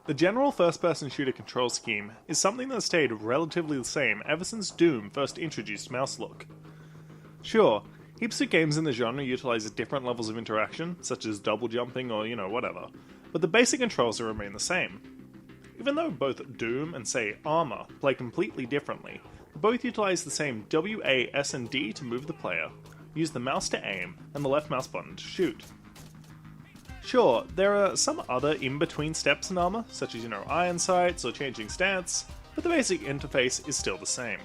The general first-person shooter control scheme is something that stayed relatively the same ever since Doom first introduced mouse look. Sure, heaps of games in the genre utilize different levels of interaction, such as double jumping or, whatever, but the basic controls remain the same. Even though both Doom and, say, Armor play completely differently, they both utilize the same W, A, S, and D to move the player, use the mouse to aim, and the left mouse button to shoot. Sure, there are some other in-between steps in Armor, such as, iron sights or changing stance, but the basic interface is still the same.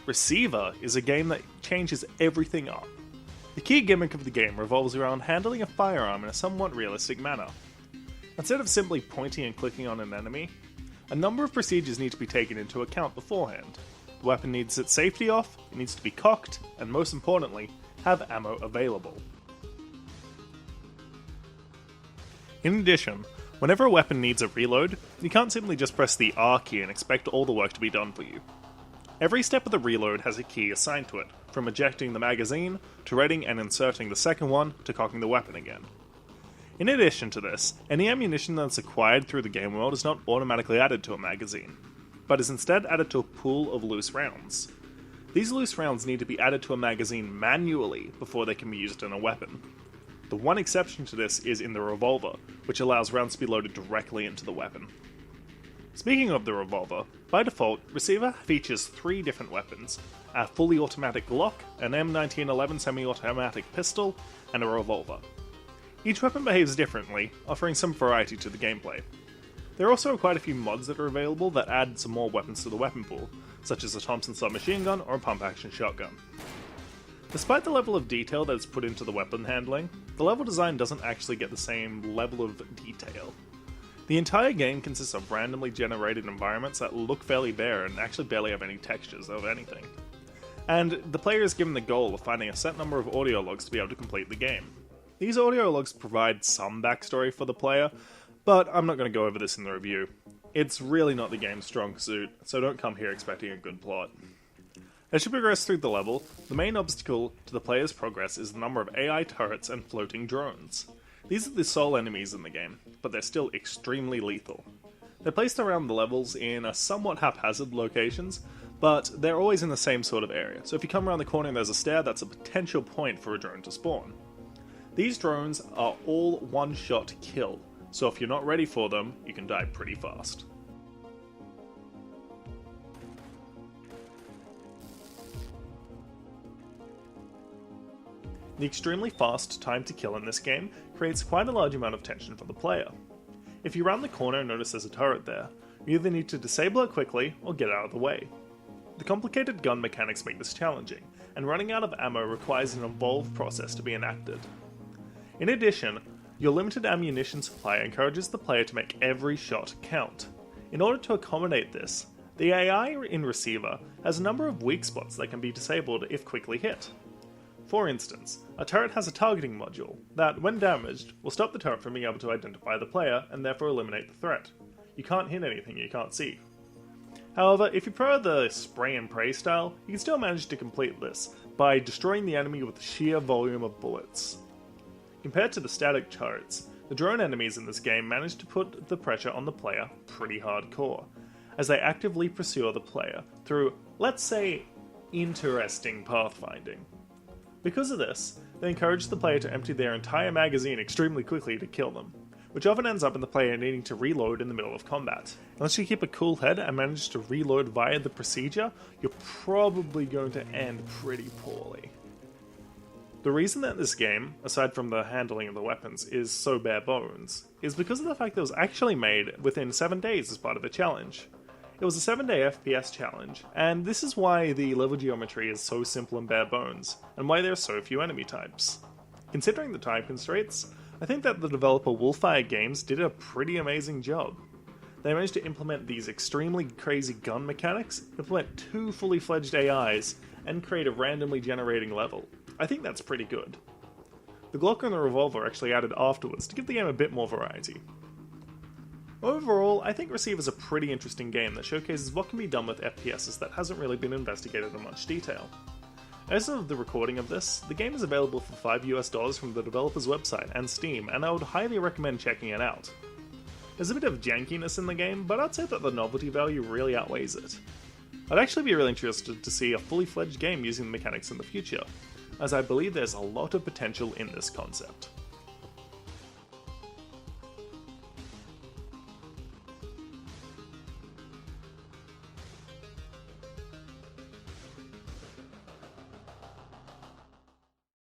Receiver is a game that changes everything up. The key gimmick of the game revolves around handling a firearm in a somewhat realistic manner. Instead of simply pointing and clicking on an enemy, a number of procedures need to be taken into account beforehand. The weapon needs its safety off, it needs to be cocked, and most importantly, have ammo available. In addition, whenever a weapon needs a reload, you can't simply just press the R key and expect all the work to be done for you. Every step of the reload has a key assigned to it, from ejecting the magazine, to readying and inserting the second one, to cocking the weapon again. In addition to this, any ammunition that's acquired through the game world is not automatically added to a magazine, but is instead added to a pool of loose rounds. These loose rounds need to be added to a magazine manually before they can be used in a weapon. The one exception to this is in the revolver, which allows rounds to be loaded directly into the weapon. Speaking of the revolver, by default, Receiver features 3 different weapons: a fully automatic Glock, an M1911 semi-automatic pistol, and a revolver. Each weapon behaves differently, offering some variety to the gameplay. There are also quite a few mods that are available that add some more weapons to the weapon pool, such as a Thompson submachine gun or a pump-action shotgun. Despite the level of detail that is put into the weapon handling, the level design doesn't actually get the same level of detail. The entire game consists of randomly generated environments that look fairly bare and actually barely have any textures of anything. And the player is given the goal of finding a set number of audio logs to be able to complete the game. These audio logs provide some backstory for the player, but I'm not going to go over this in the review. It's really not the game's strong suit, so don't come here expecting a good plot. As you progress through the level, the main obstacle to the player's progress is the number of AI turrets and floating drones. These are the sole enemies in the game, but they're still extremely lethal. They're placed around the levels in a somewhat haphazard locations, but they're always in the same sort of area, so if you come around the corner and there's a stair, that's a potential point for a drone to spawn. These drones are all one-shot kill, so if you're not ready for them, you can die pretty fast. The extremely fast time to kill in this game creates quite a large amount of tension for the player. If you round the corner and notice there's a turret there, you either need to disable it quickly or get out of the way. The complicated gun mechanics make this challenging, and running out of ammo requires an involved process to be enacted. In addition, your limited ammunition supply encourages the player to make every shot count. In order to accommodate this, the AI in Receiver has a number of weak spots that can be disabled if quickly hit. For instance, a turret has a targeting module that, when damaged, will stop the turret from being able to identify the player and therefore eliminate the threat. You can't hit anything you can't see. However, if you prefer the spray and pray style, you can still manage to complete this by destroying the enemy with the sheer volume of bullets. Compared to the static turrets, the drone enemies in this game manage to put the pressure on the player pretty hardcore, as they actively pursue the player through, let's say, interesting pathfinding. Because of this, they encourage the player to empty their entire magazine extremely quickly to kill them, which often ends up in the player needing to reload in the middle of combat. Unless you keep a cool head and manage to reload via the procedure, you're probably going to end pretty poorly. The reason that this game, aside from the handling of the weapons, is so bare bones, is because of the fact that it was actually made within 7 days as part of a challenge. It was a 7-day FPS challenge, and this is why the level geometry is so simple and bare bones, and why there are so few enemy types. Considering the time constraints, I think that the developer Wolfire Games did a pretty amazing job. They managed to implement these extremely crazy gun mechanics, implement 2 fully fledged AIs, and create a randomly generating level. I think that's pretty good. The Glock and the revolver are actually added afterwards to give the game a bit more variety. Overall, I think Receiver is a pretty interesting game that showcases what can be done with FPSs that hasn't really been investigated in much detail. As of the recording of this, the game is available for $5 US from the developer's website and Steam, and I would highly recommend checking it out. There's a bit of jankiness in the game, but I'd say that the novelty value really outweighs it. I'd actually be really interested to see a fully fledged game using the mechanics in the future, as I believe there's a lot of potential in this concept.